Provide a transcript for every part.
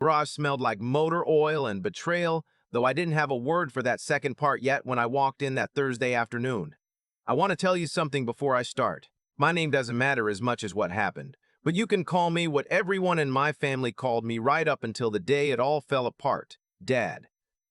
Garage smelled like motor oil and betrayal, though I didn't have a word for that second part yet when I walked in that Thursday afternoon. I want to tell you something before I start. My name doesn't matter as much as what happened, but you can call me what everyone in my family called me right up until the day it all fell apart: Dad.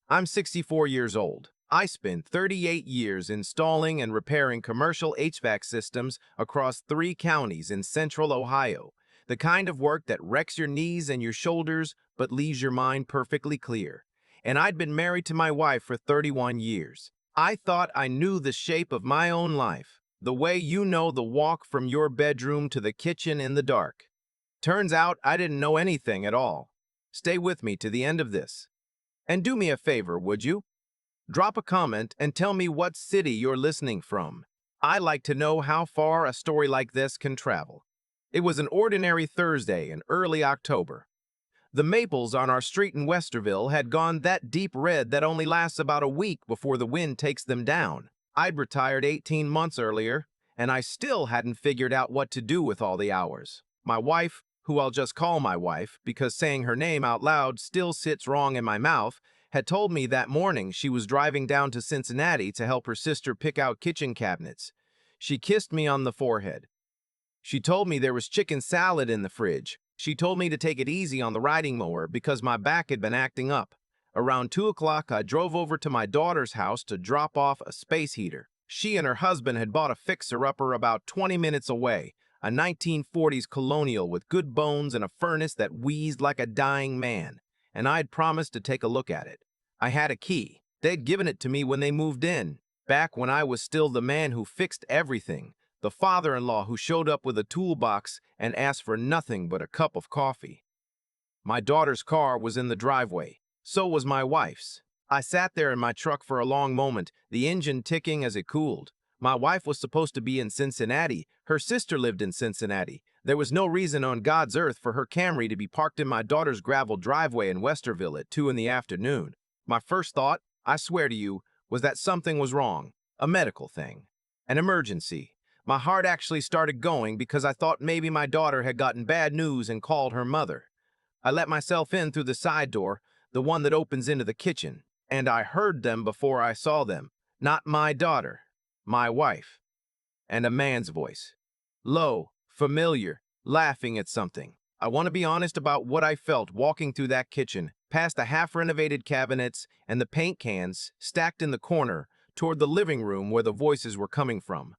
I'm 64 years old. I spent 38 years installing and repairing commercial HVAC systems across 3 counties in central Ohio, the kind of work that wrecks your knees and your shoulders but leaves your mind perfectly clear. And I'd been married to my wife for 31 years. I thought I knew the shape of my own life, the way you know the walk from your bedroom to the kitchen in the dark. Turns out I didn't know anything at all. Stay with me to the end of this. And do me a favor, would you? Drop a comment and tell me what city you're listening from. I like to know how far a story like this can travel. It was an ordinary Thursday in early October. The maples on our street in Westerville had gone that deep red that only lasts about a week before the wind takes them down. I'd retired 18 months earlier, and I still hadn't figured out what to do with all the hours. My wife, who I'll just call my wife because saying her name out loud still sits wrong in my mouth, had told me that morning she was driving down to Cincinnati to help her sister pick out kitchen cabinets. She kissed me on the forehead. She told me there was chicken salad in the fridge. She told me to take it easy on the riding mower because my back had been acting up. Around 2 o'clock, I drove over to my daughter's house to drop off a space heater. She and her husband had bought a fixer-upper about 20 minutes away, a 1940s colonial with good bones and a furnace that wheezed like a dying man, and I'd promised to take a look at it. I had a key. They'd given it to me when they moved in, back when I was still the man who fixed everything, the father-in-law who showed up with a toolbox and asked for nothing but a cup of coffee. My daughter's car was in the driveway. So was my wife's. I sat there in my truck for a long moment, the engine ticking as it cooled. My wife was supposed to be in Cincinnati. Her sister lived in Cincinnati. There was no reason on God's earth for her Camry to be parked in my daughter's gravel driveway in Westerville at 2 in the afternoon. My first thought, I swear to you, was that something was wrong. A medical thing. An emergency. My heart actually started going because I thought maybe my daughter had gotten bad news and called her mother. I let myself in through the side door, the one that opens into the kitchen, and I heard them before I saw them. Not my daughter, my wife. And a man's voice. Low, familiar, laughing at something. I want to be honest about what I felt walking through that kitchen, past the half-renovated cabinets and the paint cans stacked in the corner toward the living room where the voices were coming from.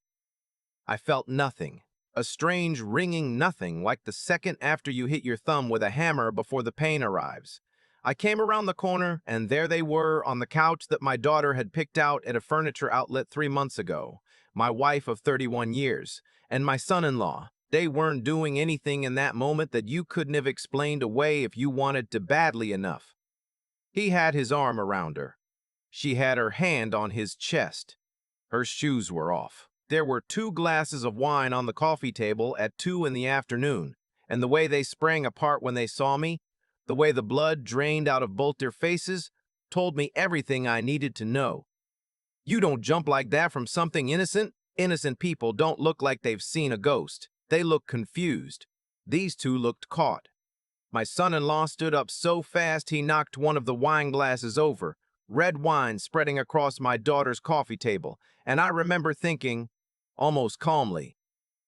I felt nothing, a strange ringing nothing like the second after you hit your thumb with a hammer before the pain arrives. I came around the corner, and there they were on the couch that my daughter had picked out at a furniture outlet 3 months ago, my wife of 31 years, and my son-in-law. They weren't doing anything in that moment that you couldn't have explained away if you wanted to badly enough. He had his arm around her. She had her hand on his chest. Her shoes were off. There were 2 glasses of wine on the coffee table at 2 in the afternoon, and the way they sprang apart when they saw me, the way the blood drained out of both their faces, told me everything I needed to know. You don't jump like that from something innocent. Innocent people don't look like they've seen a ghost. They look confused. These 2 looked caught. My son-in-law stood up so fast he knocked one of the wine glasses over, red wine spreading across my daughter's coffee table, and I remember thinking, almost calmly,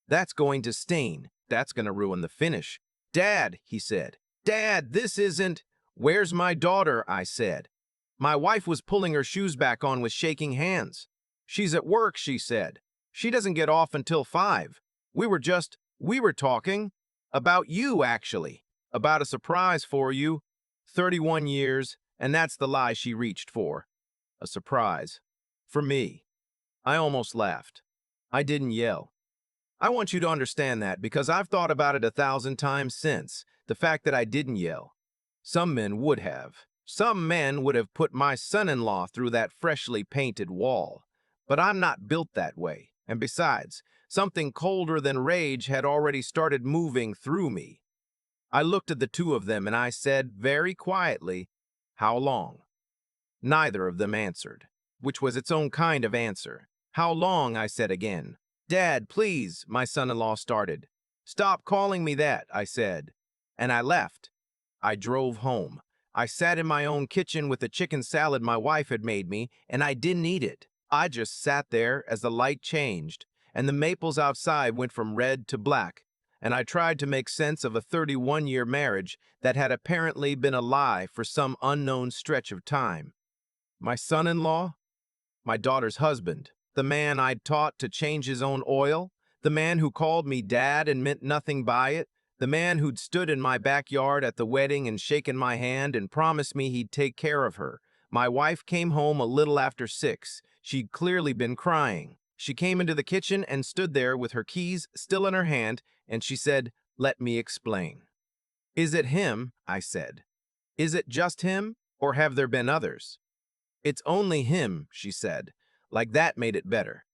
that's going to stain. That's going to ruin the finish. Dad, he said. Dad, this isn't... Where's my daughter? I said. My wife was pulling her shoes back on with shaking hands. She's at work, she said. She doesn't get off until 5. We were talking about you, actually. About a surprise for you. 31 years, and that's the lie she reached for. A surprise. For me. I almost laughed. I didn't yell. I want you to understand that because I've thought about it 1,000 times since, the fact that I didn't yell. Some men would have. Some men would have put my son-in-law through that freshly painted wall. But I'm not built that way, and besides, something colder than rage had already started moving through me. I looked at the 2 of them and I said very quietly, "How long?" Neither of them answered, which was its own kind of answer. "How long?" I said again. "Dad, please," my son-in-law started. "Stop calling me that," I said. And I left. I drove home. I sat in my own kitchen with the chicken salad my wife had made me, and I didn't eat it. I just sat there as the light changed, and the maples outside went from red to black, and I tried to make sense of a 31-year marriage that had apparently been a lie for some unknown stretch of time. My son-in-law, my daughter's husband, the man I'd taught to change his own oil, the man who called me dad and meant nothing by it, the man who'd stood in my backyard at the wedding and shaken my hand and promised me he'd take care of her. My wife came home a little after 6. She'd clearly been crying. She came into the kitchen and stood there with her keys still in her hand, and she said, "Let me explain." "Is it him?" I said. "Is it just him, or have there been others?" "It's only him," she said. Like that made it better.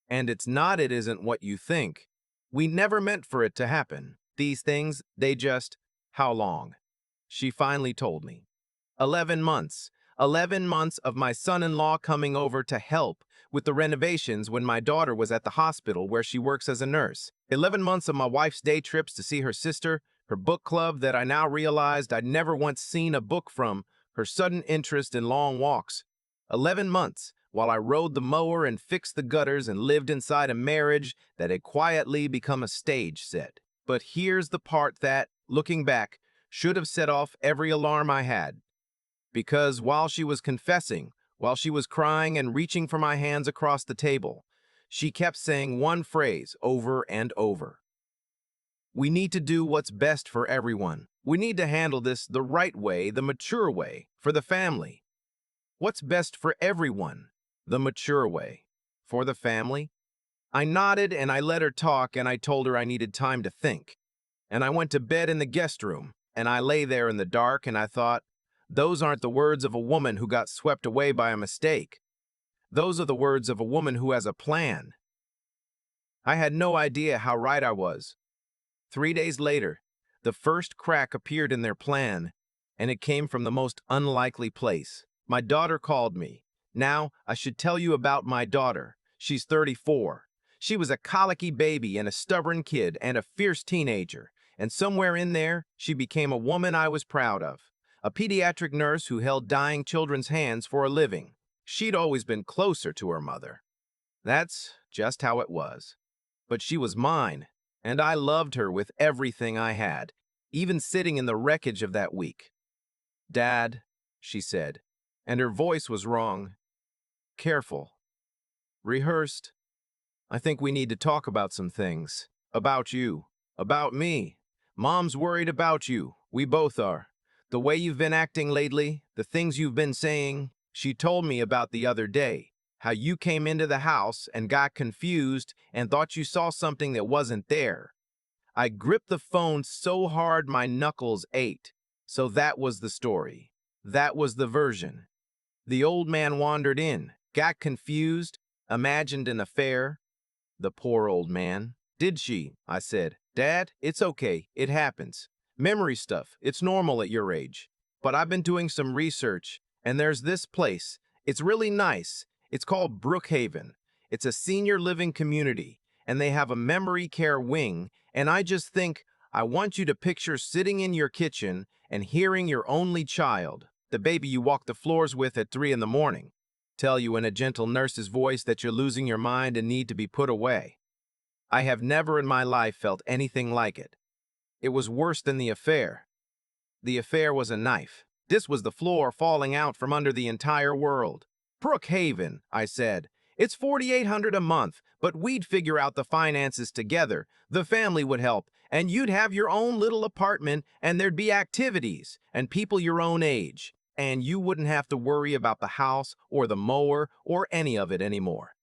"And it's not, it isn't what you think. We never meant for it to happen. These things, they just—" "How long?" She finally told me. 11 months. 11 months of my son-in-law coming over to help with the renovations when my daughter was at the hospital where she works as a nurse. 11 months of my wife's day trips to see her sister, her book club that I now realized I'd never once seen a book from, her sudden interest in long walks. 11 months while I rode the mower and fixed the gutters and lived inside a marriage that had quietly become a stage set. But here's the part that, looking back, should have set off every alarm I had. Because while she was confessing, while she was crying and reaching for my hands across the table, she kept saying one phrase over and over. "We need to do what's best for everyone. We need to handle this the right way, the mature way, for the family." What's best for everyone? The mature way. For the family? I nodded and I let her talk, and I told her I needed time to think. And I went to bed in the guest room, and I lay there in the dark, and I thought, those aren't the words of a woman who got swept away by a mistake. Those are the words of a woman who has a plan. I had no idea how right I was. 3 days later, the first crack appeared in their plan, and it came from the most unlikely place. My daughter called me. Now, I should tell you about my daughter. She's 34. She was a colicky baby and a stubborn kid and a fierce teenager, and somewhere in there, she became a woman I was proud of. A pediatric nurse who held dying children's hands for a living. She'd always been closer to her mother. That's just how it was. But she was mine, and I loved her with everything I had, even sitting in the wreckage of that week. "Dad," she said, and her voice was wrong. "Careful. Rehearsed. I think we need to talk about some things. About you. About me. Mom's worried about you. We both are. The way you've been acting lately, the things you've been saying, she told me about the other day. How you came into the house and got confused and thought you saw something that wasn't there." I gripped the phone so hard my knuckles ached. So that was the story. That was the version. The old man wandered in, got confused, imagined an affair. The poor old man. "Did she?" I said. "Dad, it's okay. It happens. Memory stuff. It's normal at your age. But I've been doing some research, and there's this place. It's really nice. It's called Brookhaven. It's a senior living community, and they have a memory care wing, and I just think I want you to picture sitting in your kitchen and hearing your only child, the baby you walk the floors with at 3 in the morning, tell you in a gentle nurse's voice that you're losing your mind and need to be put away. I have never in my life felt anything like it. It was worse than the affair. The affair was a knife. This was the floor falling out from under the entire world. Brookhaven, I said. It's $4,800 a month, but we'd figure out the finances together. The family would help, and you'd have your own little apartment, and there'd be activities, and people your own age. And you wouldn't have to worry about the house or the mower or any of it anymore.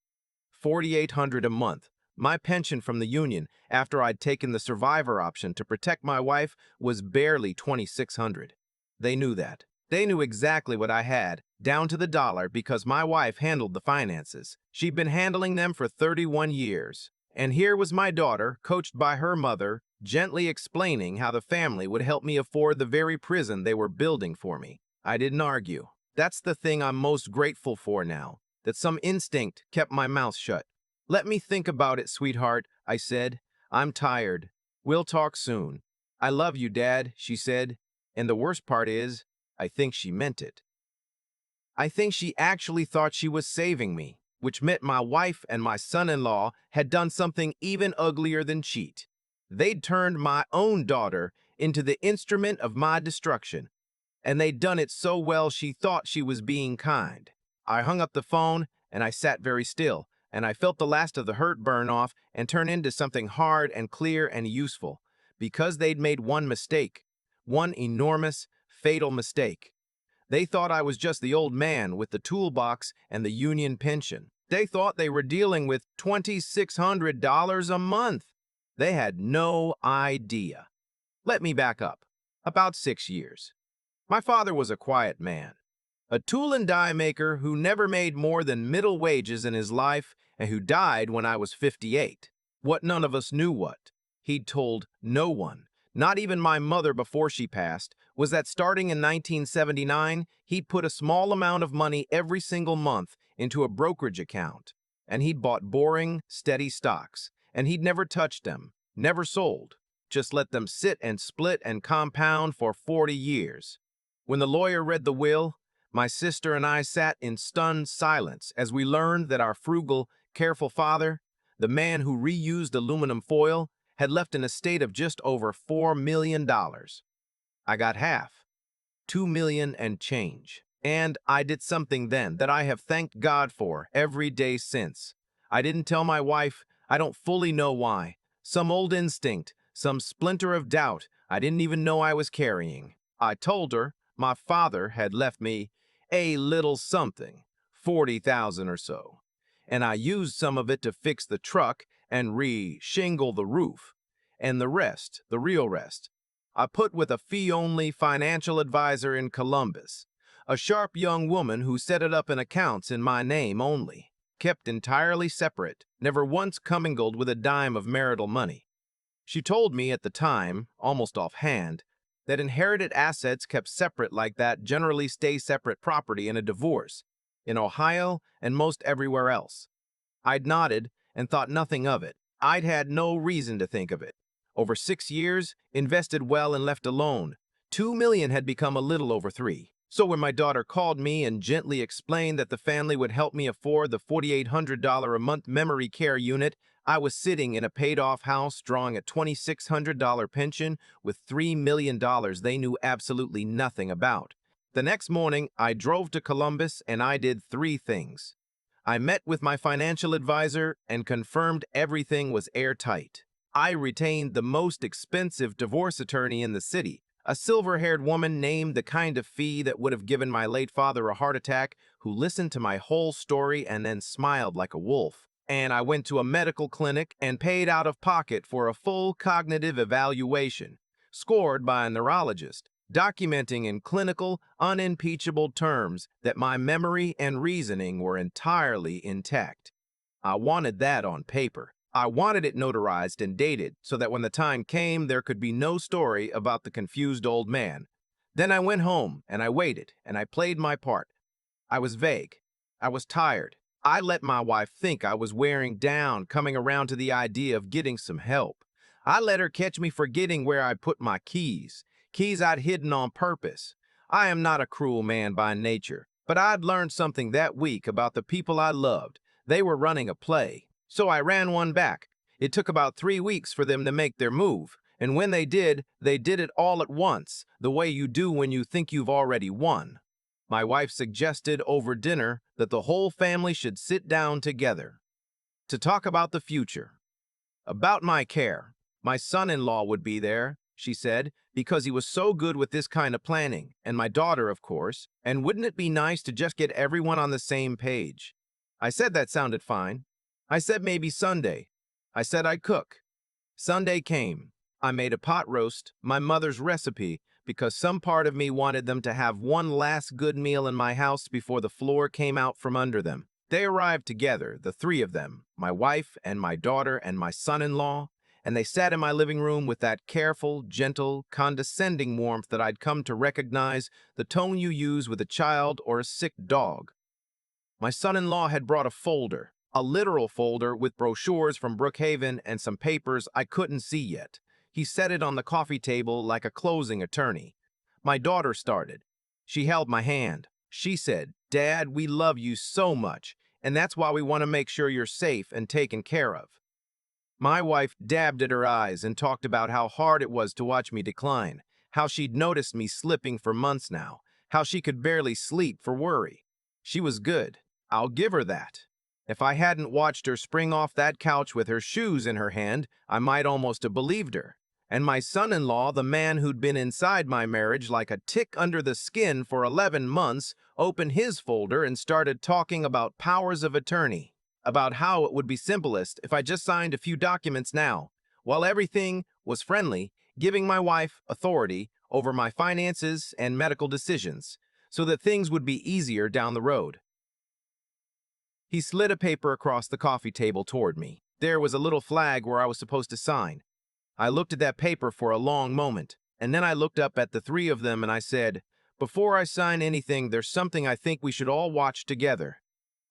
$4,800 a month. My pension from the union, after I'd taken the survivor option to protect my wife, was barely $2,600. They knew that. They knew exactly what I had, down to the dollar, because my wife handled the finances. She'd been handling them for 31 years. And here was my daughter, coached by her mother, gently explaining how the family would help me afford the very prison they were building for me. I didn't argue. That's the thing I'm most grateful for now, that some instinct kept my mouth shut. "Let me think about it, sweetheart," I said. "I'm tired. We'll talk soon." "I love you, Dad," she said. And the worst part is, I think she meant it. I think she actually thought she was saving me, which meant my wife and my son-in-law had done something even uglier than cheat. They'd turned my own daughter into the instrument of my destruction, and they'd done it so well she thought she was being kind. I hung up the phone, and I sat very still, and I felt the last of the hurt burn off and turn into something hard and clear and useful, because they'd made one mistake, one enormous, fatal mistake. They thought I was just the old man with the toolbox and the union pension. They thought they were dealing with $2,600 a month. They had no idea. Let me back up. About 6 years. My father was a quiet man, a tool and die maker who never made more than middle wages in his life and who died when I was 58. What none of us knew what, he'd told no one, not even my mother before she passed, was that starting in 1979, he'd put a small amount of money every single month into a brokerage account, and he'd bought boring, steady stocks, and he'd never touched them, never sold, just let them sit and split and compound for 40 years. When the lawyer read the will, my sister and I sat in stunned silence as we learned that our frugal, careful father, the man who reused aluminum foil, had left an estate of just over $4 million. I got half, 2 million and change. And I did something then that I have thanked God for every day since. I didn't tell my wife. I don't fully know why. Some old instinct, some splinter of doubt I didn't even know I was carrying. I told her my father had left me a little something, 40,000 or so, and I used some of it to fix the truck and re-shingle the roof, and the rest, the real rest, I put with a fee-only financial advisor in Columbus, a sharp young woman who set it up in accounts in my name only, kept entirely separate, never once commingled with a dime of marital money. She told me at the time, almost offhand, that inherited assets kept separate like that generally stay separate property in a divorce, in Ohio and most everywhere else. I'd nodded and thought nothing of it. I'd had no reason to think of it. Over 6 years, invested well and left alone. 2 million had become a little over 3. So when my daughter called me and gently explained that the family would help me afford the $4,800 a month memory care unit, I was sitting in a paid-off house drawing a $2,600 pension with $3 million they knew absolutely nothing about. The next morning, I drove to Columbus and I did 3 things. I met with my financial advisor and confirmed everything was airtight. I retained the most expensive divorce attorney in the city, a silver-haired woman named the kind of fee that would have given my late father a heart attack, who listened to my whole story and then smiled like a wolf. And I went to a medical clinic and paid out of pocket for a full cognitive evaluation, scored by a neurologist, documenting in clinical, unimpeachable terms that my memory and reasoning were entirely intact. I wanted that on paper. I wanted it notarized and dated so that when the time came, there could be no story about the confused old man. Then I went home and I waited and I played my part. I was vague. I was tired. I let my wife think I was wearing down, coming around to the idea of getting some help. I let her catch me forgetting where I put my keys I'd hidden on purpose. I am not a cruel man by nature, but I'd learned something that week about the people I loved. They were running a play, so I ran one back. It took about 3 weeks for them to make their move, and when they did it all at once, the way you do when you think you've already won. My wife suggested over dinner that the whole family should sit down together to talk about the future, about my care. My son-in-law would be there, she said, because he was so good with this kind of planning, and my daughter, of course, and wouldn't it be nice to just get everyone on the same page? I said that sounded fine. I said maybe Sunday. I said I'd cook. Sunday came. I made a pot roast, my mother's recipe, because some part of me wanted them to have one last good meal in my house before the floor came out from under them. They arrived together, the 3 of them, my wife and my daughter and my son-in-law, and they sat in my living room with that careful, gentle, condescending warmth that I'd come to recognize, the tone you use with a child or a sick dog. My son-in-law had brought a folder, a literal folder with brochures from Brookhaven and some papers I couldn't see yet. He set it on the coffee table like a closing attorney. My daughter started. She held my hand. She said, "Dad, we love you so much, and that's why we want to make sure you're safe and taken care of." My wife dabbed at her eyes and talked about how hard it was to watch me decline, how she'd noticed me slipping for months now, how she could barely sleep for worry. She was good. I'll give her that. If I hadn't watched her spring off that couch with her shoes in her hand, I might almost have believed her. And my son-in-law, the man who'd been inside my marriage like a tick under the skin for 11 months, opened his folder and started talking about powers of attorney, about how it would be simplest if I just signed a few documents now, while everything was friendly, giving my wife authority over my finances and medical decisions, so that things would be easier down the road. He slid a paper across the coffee table toward me. There was a little flag where I was supposed to sign. I looked at that paper for a long moment, and then I looked up at the three of them and I said, "Before I sign anything, there's something I think we should all watch together."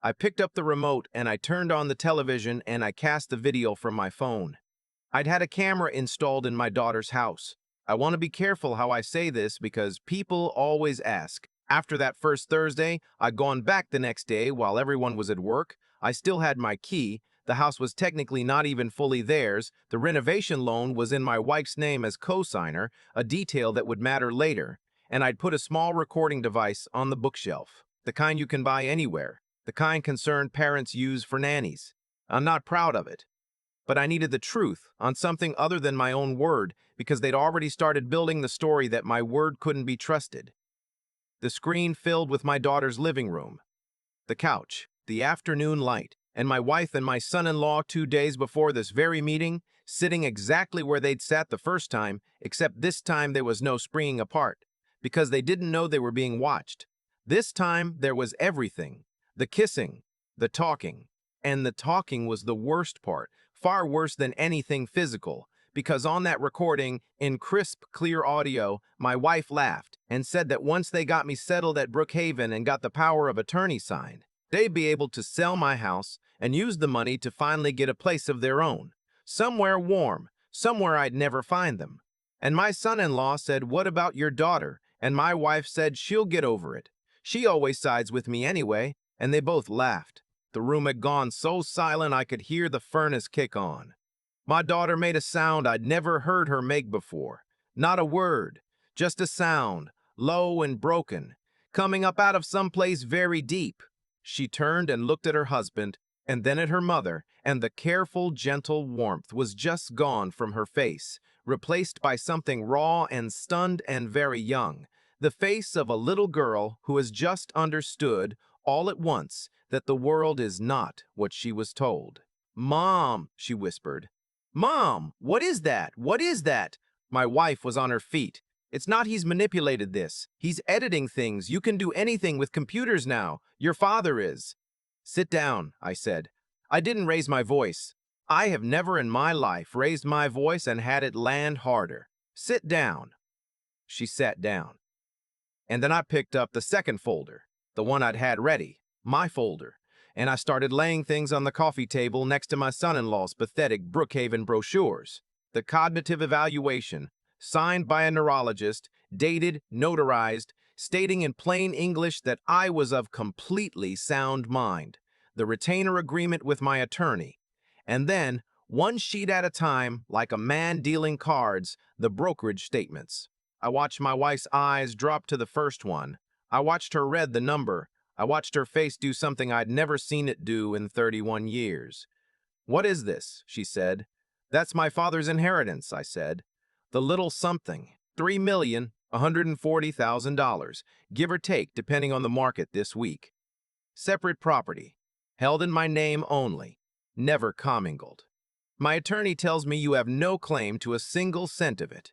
I picked up the remote and I turned on the television and I cast the video from my phone. I'd had a camera installed in my daughter's house. I want to be careful how I say this because people always ask. After that first Thursday, I'd gone back the next day while everyone was at work. I still had my key. The house was technically not even fully theirs. The renovation loan was in my wife's name as co-signer, a detail that would matter later. And I'd put a small recording device on the bookshelf, the kind you can buy anywhere, the kind concerned parents use for nannies. I'm not proud of it, but I needed the truth on something other than my own word because they'd already started building the story that my word couldn't be trusted. The screen filled with my daughter's living room, the couch, the afternoon light, and my wife and my son-in-law 2 days before this very meeting, sitting exactly where they'd sat the first time, except this time there was no springing apart, because they didn't know they were being watched. This time there was everything, the kissing, the talking, and the talking was the worst part, far worse than anything physical, because on that recording, in crisp, clear audio, my wife laughed and said that once they got me settled at Brookhaven and got the power of attorney signed, they'd be able to sell my house and use the money to finally get a place of their own, somewhere warm, somewhere I'd never find them. And my son-in-law said, "What about your daughter?" And my wife said she'll get over it. She always sides with me anyway, and they both laughed. The room had gone so silent I could hear the furnace kick on. My daughter made a sound I'd never heard her make before. Not a word, just a sound, low and broken, coming up out of someplace very deep. She turned and looked at her husband, and then at her mother, and the careful, gentle warmth was just gone from her face, replaced by something raw and stunned and very young, the face of a little girl who has just understood, all at once, that the world is not what she was told. "Mom," she whispered. "Mom, what is that? What is that?" My wife was on her feet. "It's not he's manipulated this. He's editing things. You can do anything with computers now. Your father is." "Sit down," I said. I didn't raise my voice. I have never in my life raised my voice and had it land harder. "Sit down." She sat down. And then I picked up the second folder, the one I'd had ready, my folder, and I started laying things on the coffee table next to my son-in-law's pathetic Brookhaven brochures. The cognitive evaluation, signed by a neurologist, dated, notarized, stating in plain English that I was of completely sound mind. The retainer agreement with my attorney. And then, one sheet at a time, like a man dealing cards, the brokerage statements. I watched my wife's eyes drop to the first one. I watched her read the number. I watched her face do something I'd never seen it do in 31 years. "What is this?" she said. "That's my father's inheritance," I said. "The little something, $3,140,000, give or take depending on the market this week. Separate property, held in my name only, never commingled. My attorney tells me you have no claim to a single cent of it."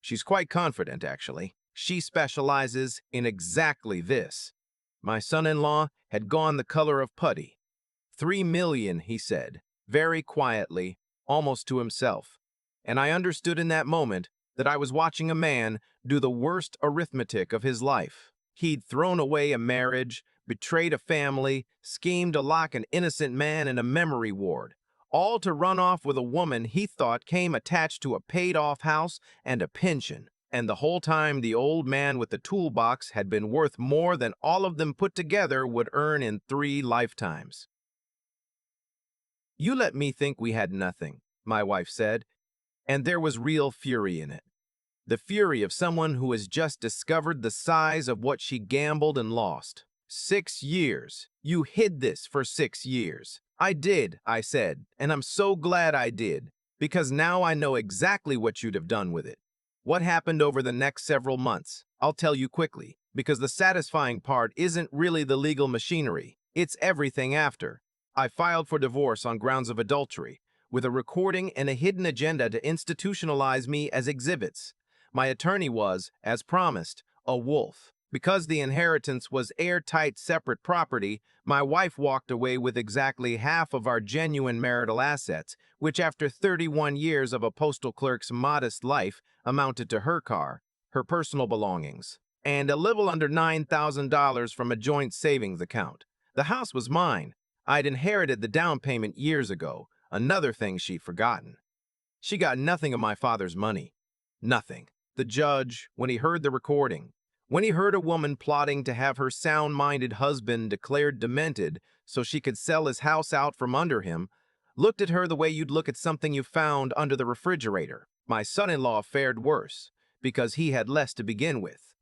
She's quite confident, actually. She specializes in exactly this. My son-in-law had gone the color of putty. "3 million," he said, very quietly, almost to himself. And I understood in that moment that I was watching a man do the worst arithmetic of his life. He'd thrown away a marriage, betrayed a family, schemed to lock an innocent man in a memory ward, all to run off with a woman he thought came attached to a paid-off house and a pension. And the whole time, the old man with the toolbox had been worth more than all of them put together would earn in 3 lifetimes. "You let me think we had nothing," my wife said, and there was real fury in it. The fury of someone who has just discovered the size of what she gambled and lost. 6 years. You hid this for 6 years. "I did," I said, "and I'm so glad I did, because now I know exactly what you'd have done with it." What happened over the next several months? I'll tell you quickly, because the satisfying part isn't really the legal machinery. It's everything after. I filed for divorce on grounds of adultery, with a recording and a hidden agenda to institutionalize me as exhibits. My attorney was, as promised, a wolf. Because the inheritance was airtight separate property, my wife walked away with exactly half of our genuine marital assets, which after 31 years of a postal clerk's modest life amounted to her car, her personal belongings, and a little under $9,000 from a joint savings account. The house was mine. I'd inherited the down payment years ago, another thing she'd forgotten. She got nothing of my father's money. Nothing. The judge, when he heard the recording, when he heard a woman plotting to have her sound-minded husband declared demented so she could sell his house out from under him, looked at her the way you'd look at something you found under the refrigerator. My son-in-law fared worse, because he had less to begin with.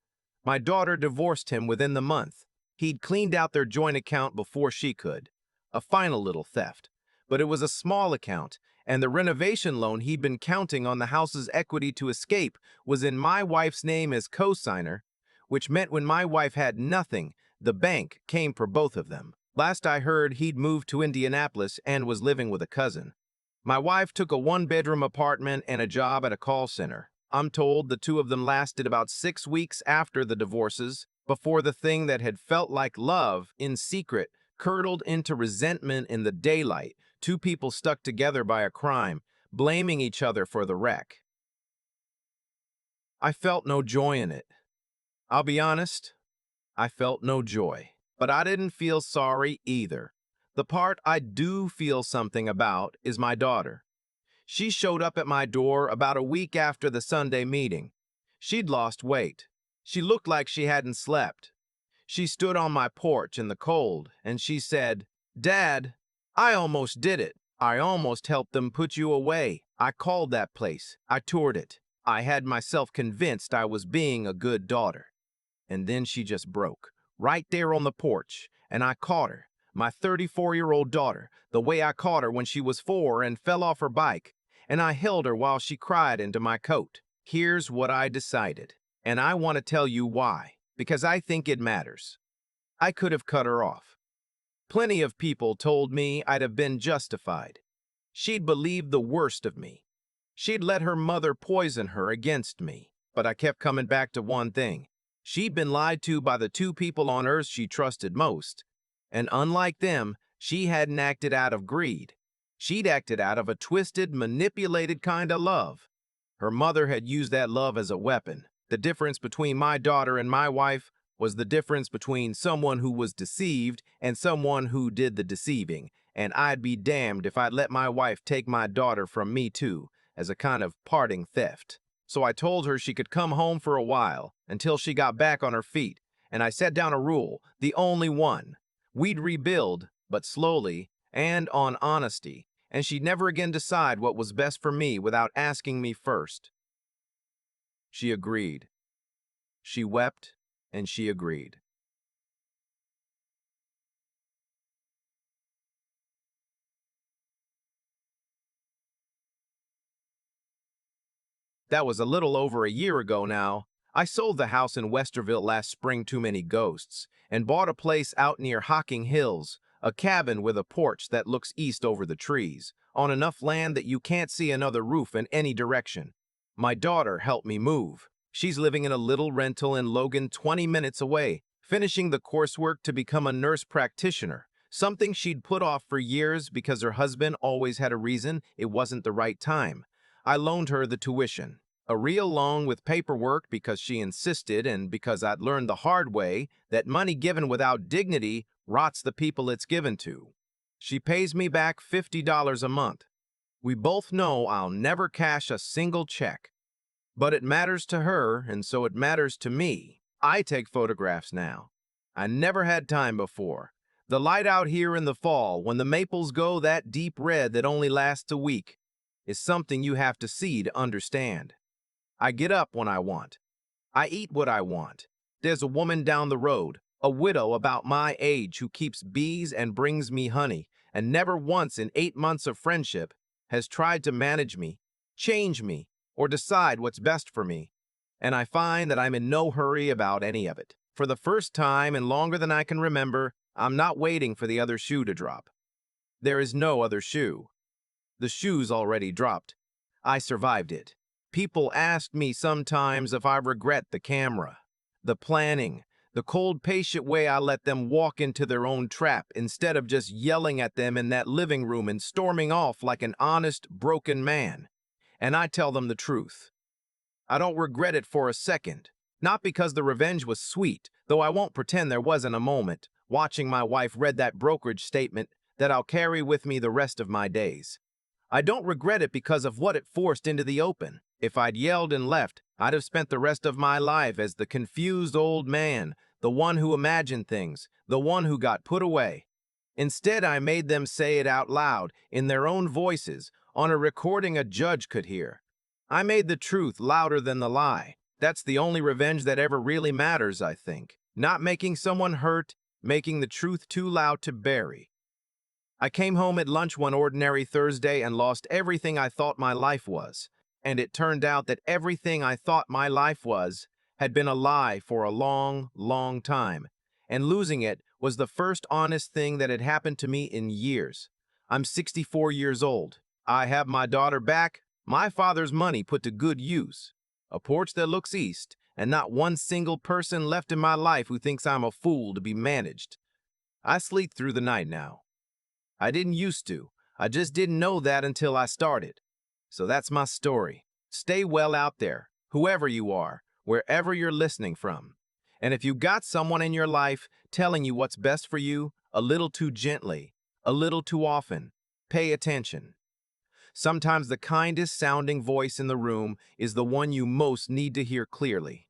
My daughter divorced him within the month. He'd cleaned out their joint account before she could. A final little theft. But it was a small account, and the renovation loan he'd been counting on the house's equity to escape was in my wife's name as co-signer, which meant when my wife had nothing, the bank came for both of them. Last I heard, he'd moved to Indianapolis and was living with a cousin. My wife took a one-bedroom apartment and a job at a call center. I'm told the two of them lasted about 6 weeks after the divorces, before the thing that had felt like love in secret curdled into resentment in the daylight, two people stuck together by a crime, blaming each other for the wreck. I felt no joy in it. I'll be honest, I felt no joy. But I didn't feel sorry either. The part I do feel something about is my daughter. She showed up at my door about a week after the Sunday meeting. She'd lost weight. She looked like she hadn't slept. She stood on my porch in the cold, and she said, "Dad, I almost did it. I almost helped them put you away. I called that place. I toured it. I had myself convinced I was being a good daughter." And then she just broke, right there on the porch, and I caught her, my 34-year-old daughter, the way I caught her when she was 4 and fell off her bike, and I held her while she cried into my coat. Here's what I decided, and I want to tell you why, because I think it matters. I could have cut her off. Plenty of people told me I'd have been justified. She'd believed the worst of me. She'd let her mother poison her against me. But I kept coming back to one thing. She'd been lied to by the two people on earth she trusted most. And unlike them, she hadn't acted out of greed. She'd acted out of a twisted, manipulated kind of love. Her mother had used that love as a weapon. The difference between my daughter and my wife was the difference between someone who was deceived and someone who did the deceiving. And I'd be damned if I'd let my wife take my daughter from me too, as a kind of parting theft. So I told her she could come home for a while, until she got back on her feet, and I set down a rule, the only one. We'd rebuild, but slowly, and on honesty, and she'd never again decide what was best for me without asking me first. She agreed. She wept, and she agreed. That was a little over a year ago now. I sold the house in Westerville last spring, too many ghosts, and bought a place out near Hocking Hills, a cabin with a porch that looks east over the trees, on enough land that you can't see another roof in any direction. My daughter helped me move. She's living in a little rental in Logan 20 minutes away, finishing the coursework to become a nurse practitioner, something she'd put off for years because her husband always had a reason it wasn't the right time. I loaned her the tuition. A real loan with paperwork because she insisted and because I'd learned the hard way that money given without dignity rots the people it's given to. She pays me back $50 a month. We both know I'll never cash a single check. But it matters to her, and so it matters to me. I take photographs now. I never had time before. The light out here in the fall, when the maples go that deep red that only lasts a week, is something you have to see to understand. I get up when I want. I eat what I want. There's a woman down the road, a widow about my age who keeps bees and brings me honey, and never once in 8 months of friendship has tried to manage me, change me, or decide what's best for me. And I find that I'm in no hurry about any of it. For the first time and longer than I can remember, I'm not waiting for the other shoe to drop. There is no other shoe. The shoe's already dropped. I survived it. People ask me sometimes if I regret the camera, the planning, the cold, patient way I let them walk into their own trap instead of just yelling at them in that living room and storming off like an honest, broken man. And I tell them the truth. I don't regret it for a second. Not because the revenge was sweet, though I won't pretend there wasn't a moment, watching my wife read that brokerage statement, that I'll carry with me the rest of my days. I don't regret it because of what it forced into the open. If I'd yelled and left, I'd have spent the rest of my life as the confused old man, the one who imagined things, the one who got put away. Instead, I made them say it out loud, in their own voices, on a recording a judge could hear. I made the truth louder than the lie. That's the only revenge that ever really matters, I think. Not making someone hurt, making the truth too loud to bury. I came home at lunch one ordinary Thursday and lost everything I thought my life was. And it turned out that everything I thought my life was had been a lie for a long, long time. And losing it was the first honest thing that had happened to me in years. I'm 64 years old. I have my daughter back, my father's money put to good use, a porch that looks east, and not one single person left in my life who thinks I'm a fool to be managed. I sleep through the night now. I didn't used to. I just didn't know that until I started. So that's my story. Stay well out there, whoever you are, wherever you're listening from. And if you got someone in your life telling you what's best for you, a little too gently, a little too often, pay attention. Sometimes the kindest sounding voice in the room is the one you most need to hear clearly.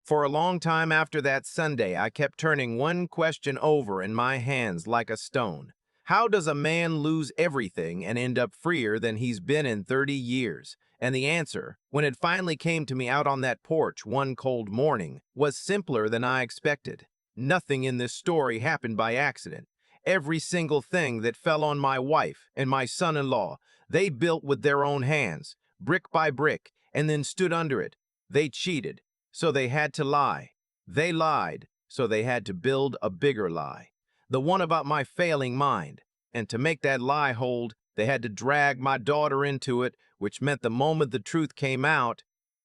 For a long time after that Sunday, I kept turning one question over in my hands like a stone. How does a man lose everything and end up freer than he's been in 30 years? And the answer, when it finally came to me out on that porch one cold morning, was simpler than I expected. Nothing in this story happened by accident. Every single thing that fell on my wife and my son-in-law, they built with their own hands, brick by brick, and then stood under it. They cheated, so they had to lie. They lied, so they had to build a bigger lie. The one about my failing mind. And to make that lie hold, they had to drag my daughter into it, which meant the moment the truth came out,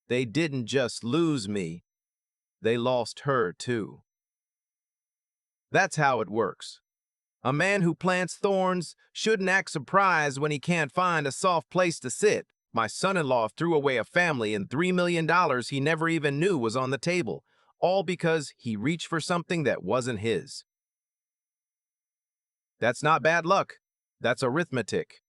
they didn't just lose me, they lost her too. That's how it works. A man who plants thorns shouldn't act surprised when he can't find a soft place to sit. My son-in-law threw away a family and $3 million he never even knew was on the table, all because he reached for something that wasn't his. That's not bad luck. That's arithmetic.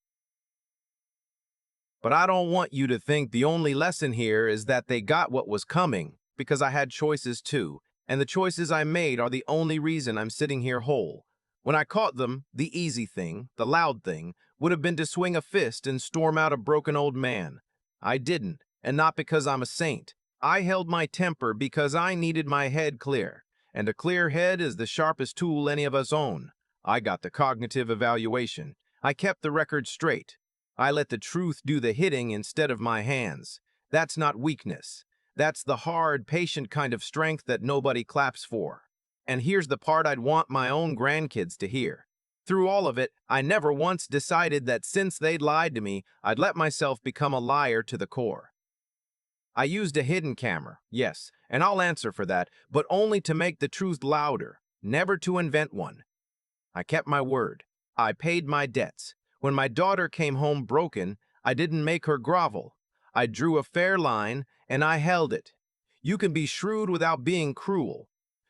But I don't want you to think the only lesson here is that they got what was coming, because I had choices too, and the choices I made are the only reason I'm sitting here whole. When I caught them, the easy thing, the loud thing, would have been to swing a fist and storm out a broken old man. I didn't, and not because I'm a saint. I held my temper because I needed my head clear, and a clear head is the sharpest tool any of us own. I got the cognitive evaluation. I kept the record straight. I let the truth do the hitting instead of my hands. That's not weakness. That's the hard, patient kind of strength that nobody claps for. And here's the part I'd want my own grandkids to hear. Through all of it, I never once decided that since they'd lied to me, I'd let myself become a liar to the core. I used a hidden camera, yes, and I'll answer for that, but only to make the truth louder, never to invent one. I kept my word. I paid my debts. When my daughter came home broken, I didn't make her grovel. I drew a fair line, and I held it. You can be shrewd without being cruel.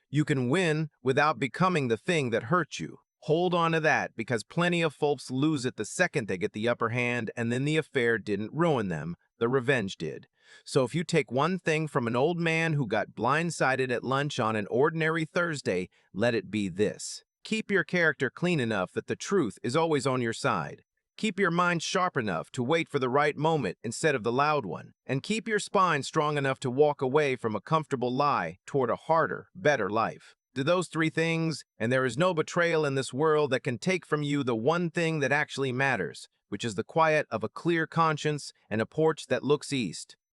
You can win without becoming the thing that hurt you. Hold on to that, because plenty of folks lose it the second they get the upper hand, and then the affair didn't ruin them, the revenge did. So if you take one thing from an old man who got blindsided at lunch on an ordinary Thursday, let it be this. Keep your character clean enough that the truth is always on your side. Keep your mind sharp enough to wait for the right moment instead of the loud one. And keep your spine strong enough to walk away from a comfortable lie toward a harder, better life. Do those three things, and there is no betrayal in this world that can take from you the one thing that actually matters, which is the quiet of a clear conscience and a porch that looks east.